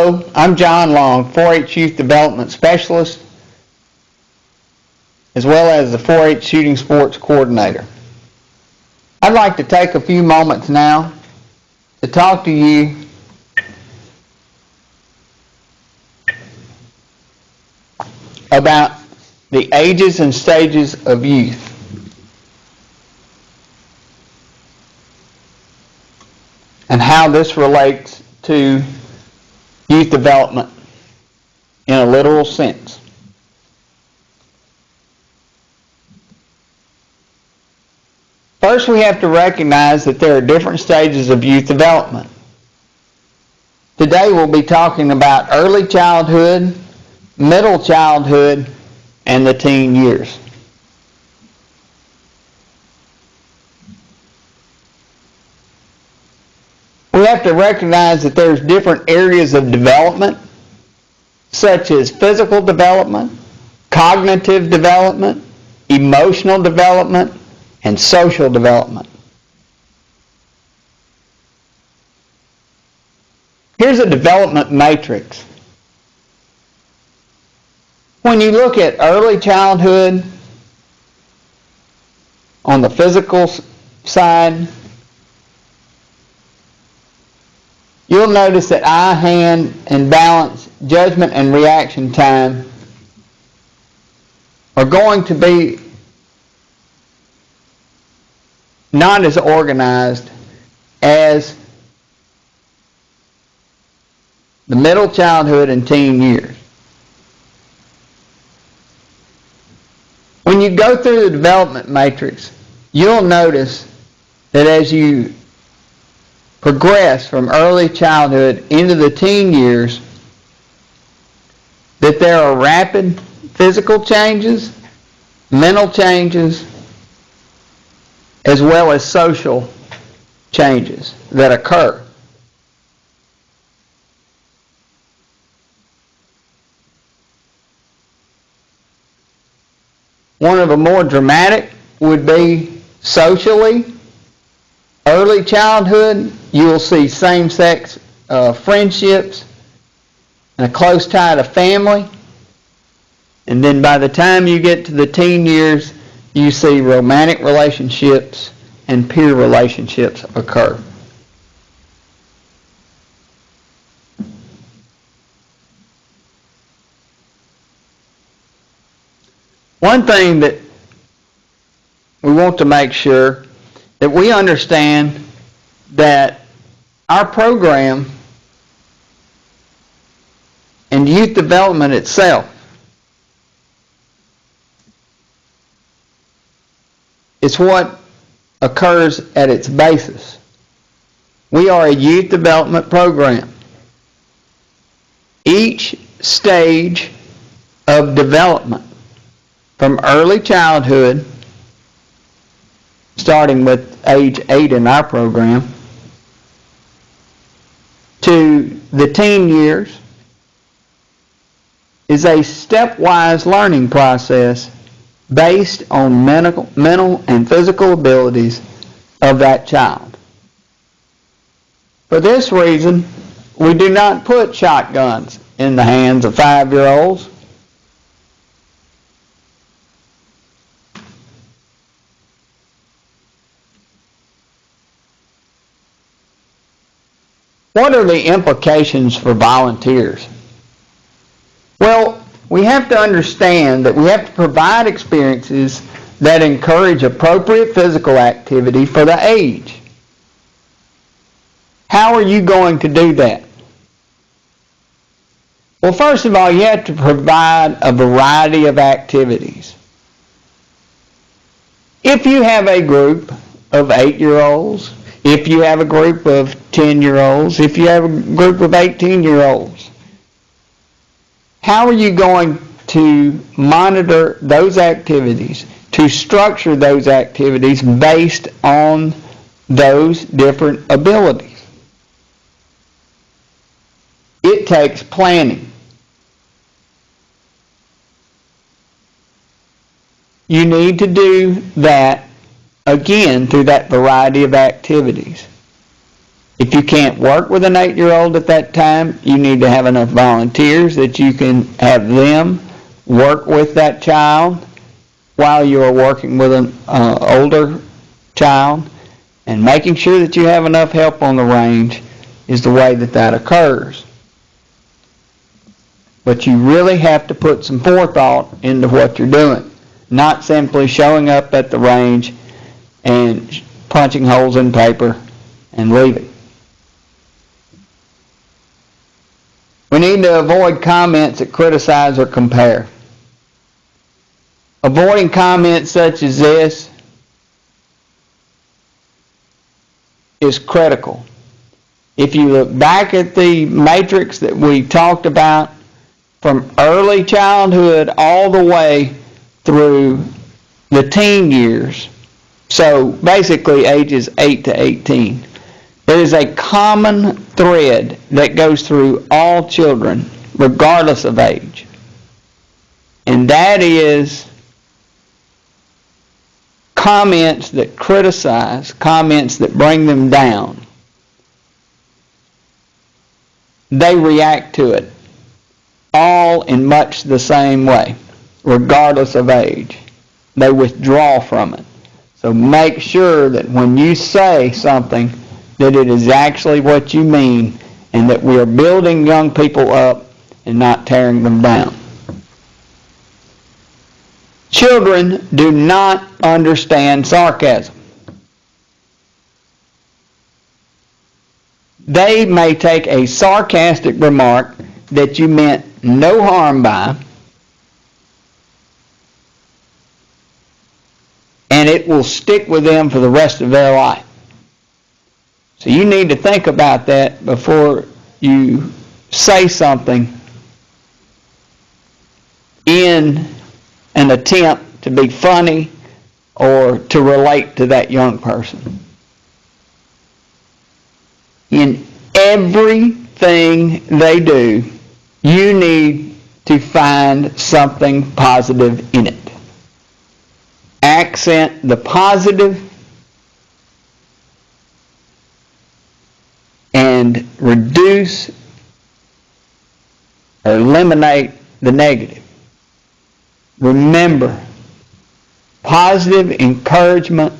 Hello, I'm John Long, 4-H Youth Development Specialist, as well as the 4-H Shooting Sports Coordinator. I'd like to take a few moments now to talk to you about the ages and stages of youth. And how this relates to youth development in a literal sense. First, we have to recognize that there are different stages of youth development. Today we'll be talking about early childhood, middle childhood, and the teen years. We have to recognize that there's different areas of development, such as physical development, cognitive development, emotional development, and social development. Here's a development matrix. When you look at early childhood, on the physical side, you'll notice that eye, hand, and balance, judgment, and reaction time are going to be not as organized as the middle childhood and teen years. When you go through the development matrix, you'll notice that as you progress from early childhood into the teen years, that there are rapid physical changes, mental changes, as well as social changes that occur. One of the more dramatic would be socially. Early childhood, you will see same-sex friendships and a close tie to family. And then by the time you get to the teen years, you see romantic relationships and peer relationships occur. One thing that we want to make sure that we understand that our program and youth development itself is what occurs at its basis. We are a youth development program. Each stage of development, from early childhood, starting with age 8 in our program, to the teen years, is a stepwise learning process based on mental and physical abilities of that child. For this reason, we do not put shotguns in the hands of 5-year-olds. What are the implications for volunteers? Well, we have to understand that we have to provide experiences that encourage appropriate physical activity for the age. How are you going to do that? Well, first of all, you have to provide a variety of activities. If you have a group of 8-year-olds, if you have a group of 10-year-olds, if you have a group of 18-year-olds, how are you going to monitor those activities, to structure those activities based on those different abilities? It takes planning. You need to do that, again, through that variety of activities. If you can't work with an 8-year-old at that time, you need to have enough volunteers that you can have them work with that child while you are working with an older child. And making sure that you have enough help on the range is the way that occurs. But you really have to put some forethought into what you're doing, not simply showing up at the range and punching holes in paper and leaving. We need to avoid comments that criticize or compare. Avoiding comments such as this is critical. If you look back at the matrix that we talked about from early childhood all the way through the teen years, so basically ages 8 to 18, there is a common thread that goes through all children, regardless of age. And that is comments that criticize, comments that bring them down. They react to it all in much the same way, regardless of age. They withdraw from it. So make sure that when you say something, that it is actually what you mean, and that we are building young people up and not tearing them down. Children do not understand sarcasm. They may take a sarcastic remark that you meant no harm by, and it will stick with them for the rest of their life. So you need to think about that before you say something in an attempt to be funny or to relate to that young person. In everything they do, you need to find something positive in it. Accent the positive and reduce or eliminate the negative. Remember, positive encouragement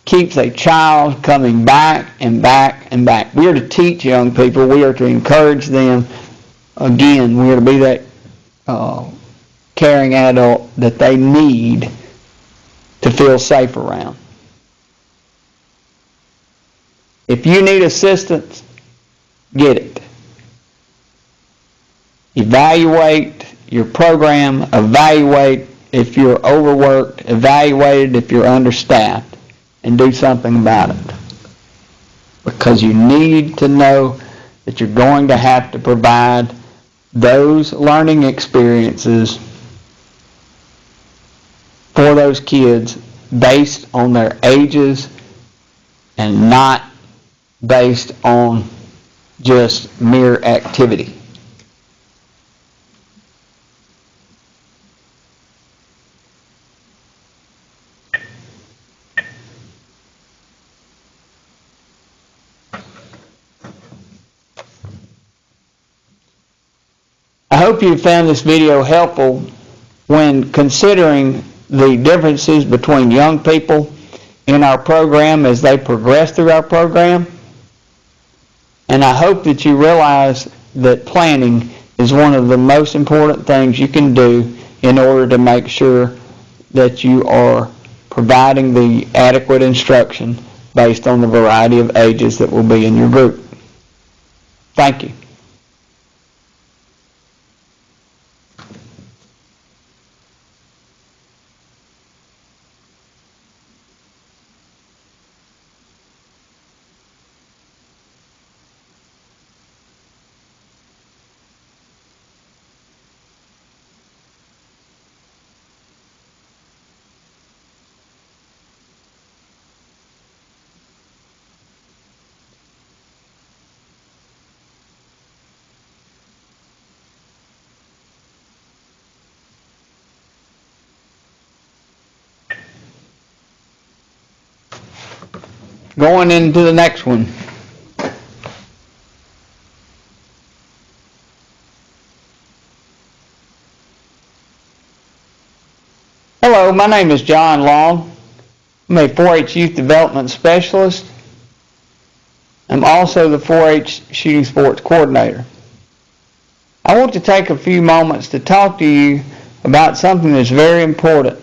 keeps a child coming back and back and back. We are to teach young people. We are to encourage them. Again, we are to be that caring adult that they need to feel safe around. If you need assistance, get it. Evaluate your program. Evaluate if you're overworked. Evaluate it if you're understaffed. And do something about it. Because you need to know that you're going to have to provide those learning experiences for those kids based on their ages and not based on just mere activity. I hope you found this video helpful when considering the differences between young people in our program as they progress through our program. And I hope that you realize that planning is one of the most important things you can do in order to make sure that you are providing the adequate instruction based on the variety of ages that will be in your group. Thank you. Going into the next one. Hello, my name is John Long. I'm a 4-H Youth Development Specialist. I'm also the 4-H Shooting Sports Coordinator. I want to take a few moments to talk to you about something that's very important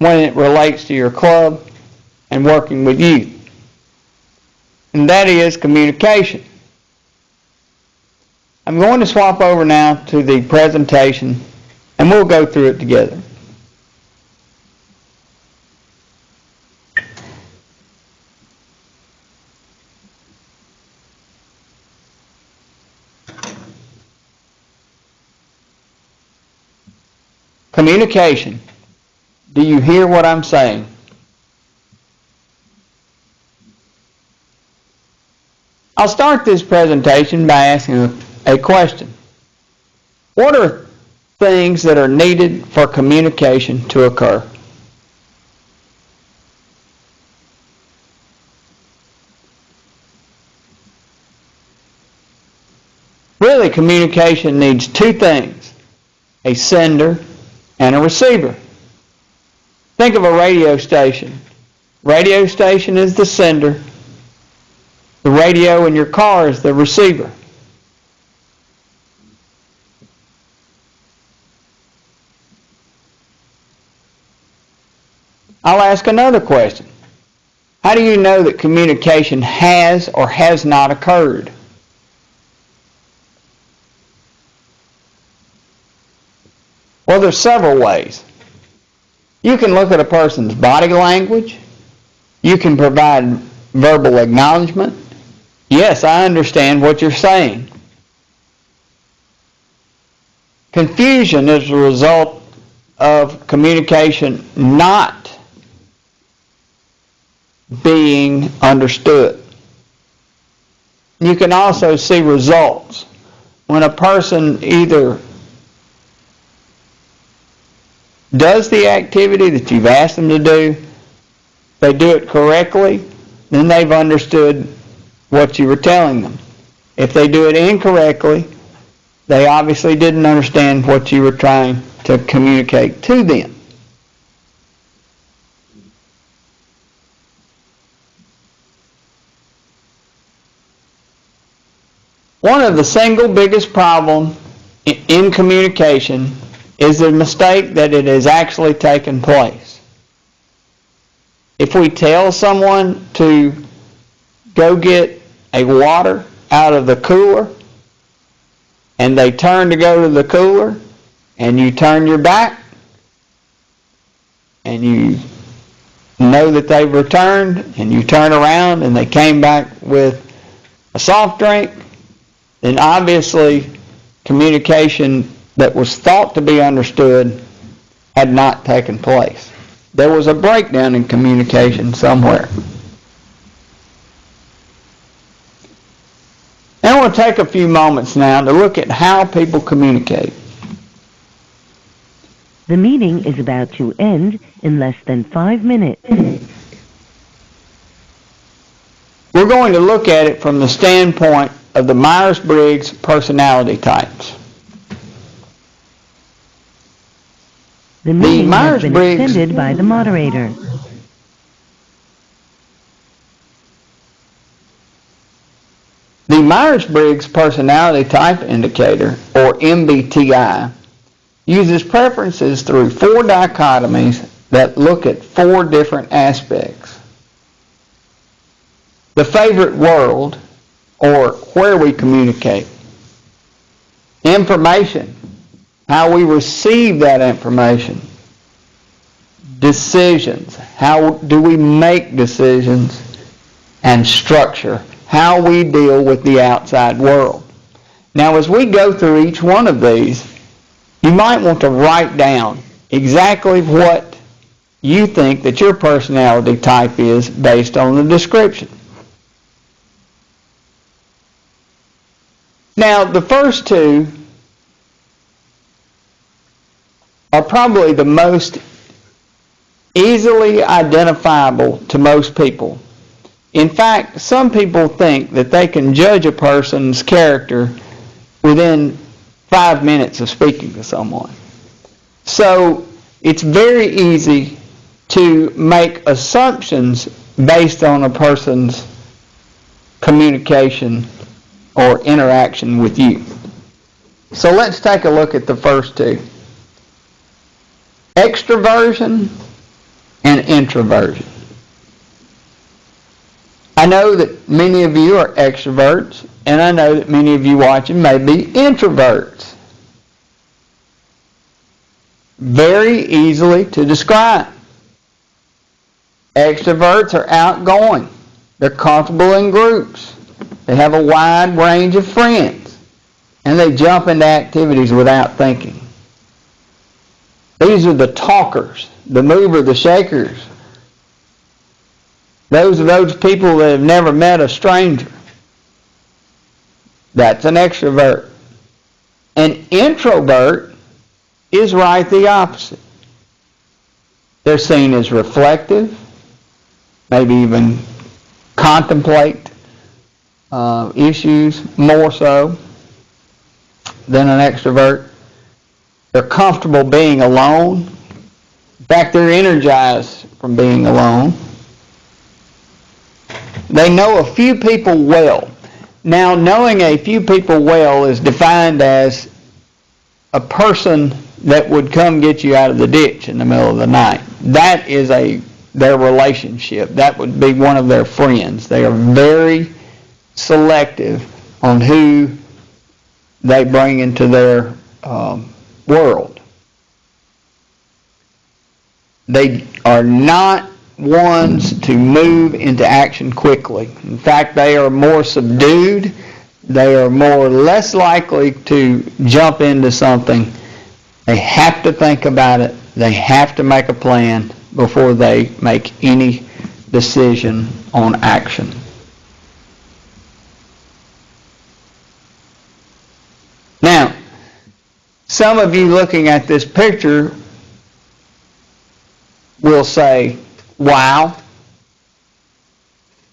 when it relates to your club and working with youth, and that is communication. I'm going to swap over now to the presentation, and we'll go through it together. Communication. Do you hear what I'm saying? I'll start this presentation by asking a question. What are things that are needed for communication to occur? Really, communication needs two things: a sender and a receiver. Think of a radio station. Radio station is the sender. The radio in your car is the receiver. I'll ask another question. How do you know that communication has or has not occurred? Well, there's several ways. You can look at a person's body language. You can provide verbal acknowledgement. Yes, I understand what you're saying. Confusion is a result of communication not being understood. You can also see results. When a person either does the activity that you've asked them to do, they do it correctly, then they've understood what you were telling them. If they do it incorrectly, they obviously didn't understand what you were trying to communicate to them. One of the single biggest problems in communication is the mistake that it has actually taken place. If we tell someone to go get a water out of the cooler, and they turn to go to the cooler, and you turn your back, and you know that they've returned, and you turn around and they came back with a soft drink, then obviously communication that was thought to be understood had not taken place. There was a breakdown in communication somewhere. Now I want to take a few moments now to look at how people communicate. The meeting is about to end in less than 5 minutes. We're going to look at it from the standpoint of the Myers-Briggs personality types. The meeting has been extended by the moderator. The Myers-Briggs Personality Type Indicator, or MBTI, uses preferences through 4 dichotomies that look at 4 different aspects. The favorite world, or where we communicate. Information, how we receive that information. Decisions, how do we make decisions. And structure, how we deal with the outside world. Now, as we go through each one of these, you might want to write down exactly what you think that your personality type is based on the description. Now, the first 2 are probably the most easily identifiable to most people. In fact, some people think that they can judge a person's character within 5 minutes of speaking to someone. So it's very easy to make assumptions based on a person's communication or interaction with you. So let's take a look at the first two. Extraversion and introversion. I know that many of you are extroverts, and I know that many of you watching may be introverts. Very easily to describe. Extroverts are outgoing. They're comfortable in groups. They have a wide range of friends. And they jump into activities without thinking. These are the talkers, the mover, the shakers. Those are those people that have never met a stranger. That's an extrovert. An introvert is right the opposite. They're seen as reflective, maybe even contemplate issues more so than an extrovert. They're comfortable being alone. In fact, they're energized from being alone. They know a few people well. Now, knowing a few people well is defined as a person that would come get you out of the ditch in the middle of the night. That is their relationship. That would be one of their friends. They are very selective on who they bring into their world. They are not ones to move into action quickly. In fact, they are more subdued. They are less likely to jump into something. They have to think about it. They have to make a plan before they make any decision on action. Now, some of you looking at this picture will say, wow.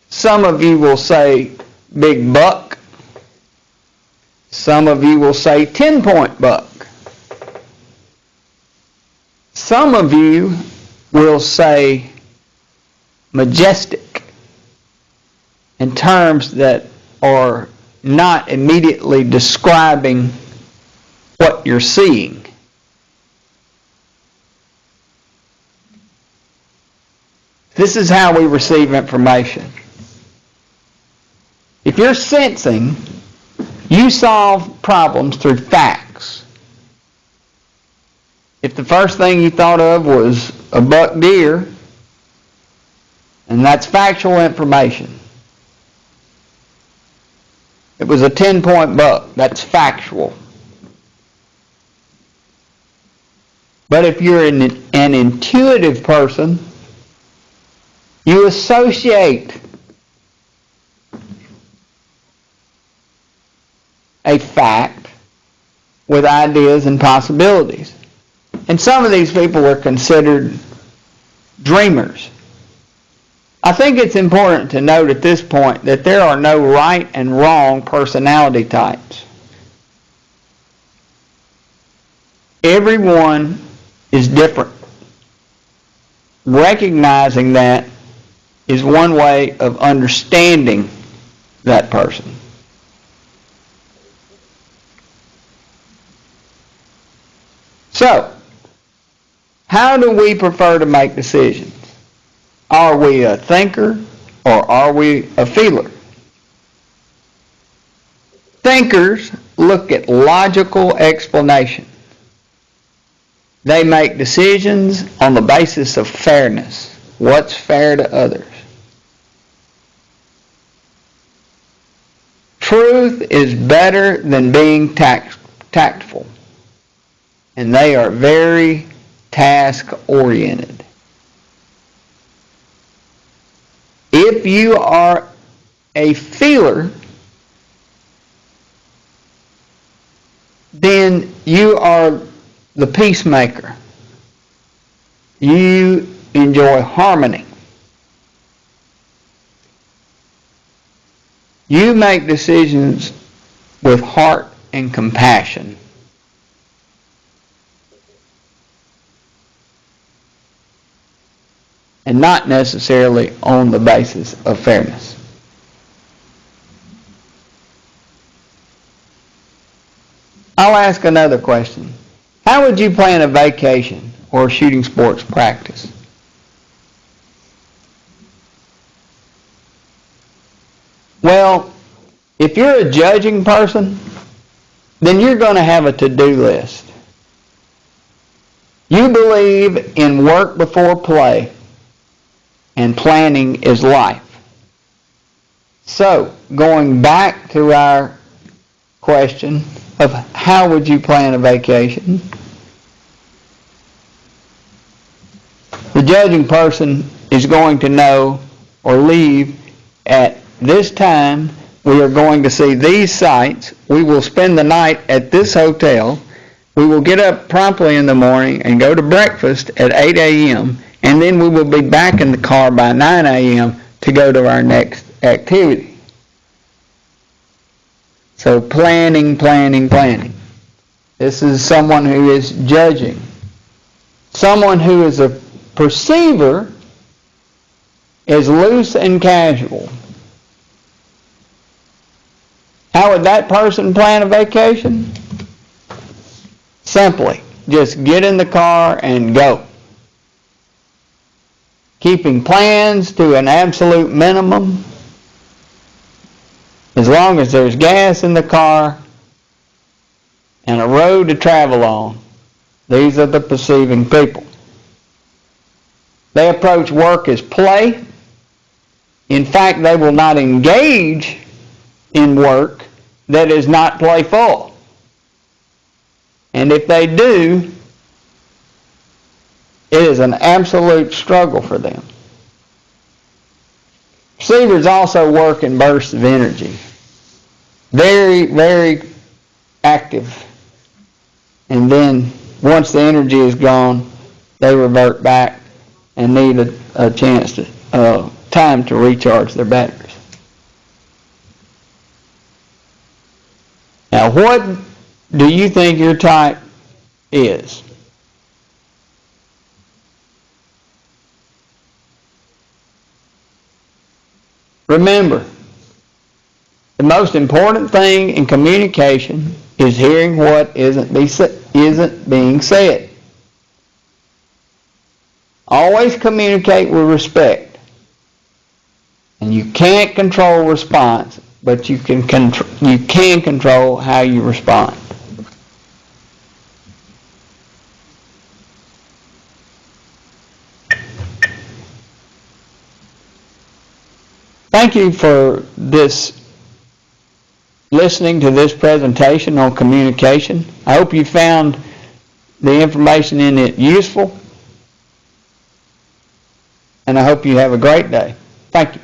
Some of you will say, big buck. Some of you will say, 10-point buck. Some of you will say, majestic, in terms that are not immediately describing what you're seeing. This is how we receive information. If you're sensing, you solve problems through facts. If the first thing you thought of was a buck deer, and that's factual information. It was a 10-point buck, that's factual. But if you're an intuitive person, you associate a fact with ideas and possibilities. And some of these people are considered dreamers. I think it's important to note at this point that there are no right and wrong personality types. Everyone is different. Recognizing that is one way of understanding that person. So, how do we prefer to make decisions? Are we a thinker or are we a feeler? Thinkers look at logical explanation. They make decisions on the basis of fairness. What's fair to others? Truth is better than being tactful. And they are very task-oriented. If you are a feeler, then you are the peacemaker. You enjoy harmony. You make decisions with heart and compassion. and not necessarily on the basis of fairness. I'll ask another question. How would you plan a vacation or shooting sports practice? Well, if you're a judging person, then you're going to have a to-do list. You believe in work before play, and planning is life. So, going back to our question of how would you plan a vacation, the judging person is going to know or leave at this time. We are going to see these sites. We will spend the night at this hotel. We will get up promptly in the morning and go to breakfast at 8 a.m. and then we will be back in the car by 9 a.m. to go to our next activity. So planning. This is someone who is judging. Someone who is a perceiver is loose and casual. How would that person plan a vacation? Simply, just get in the car and go. Keeping plans to an absolute minimum. As long as there's gas in the car and a road to travel on, these are the perceiving people. They approach work as play. In fact, they will not engage in work that is not playful. And if they do, it is an absolute struggle for them. Perceivers also work in bursts of energy. Very, very active. And then once the energy is gone, they revert back and need a chance to time to recharge their batteries. Now, what do you think your type is? Remember, the most important thing in communication is hearing what isn't being said. Always communicate with respect. And you can't control response, but you can control how you respond. Thank you for listening to this presentation on communication. I hope you found the information in it useful, and I hope you have a great day. Thank you.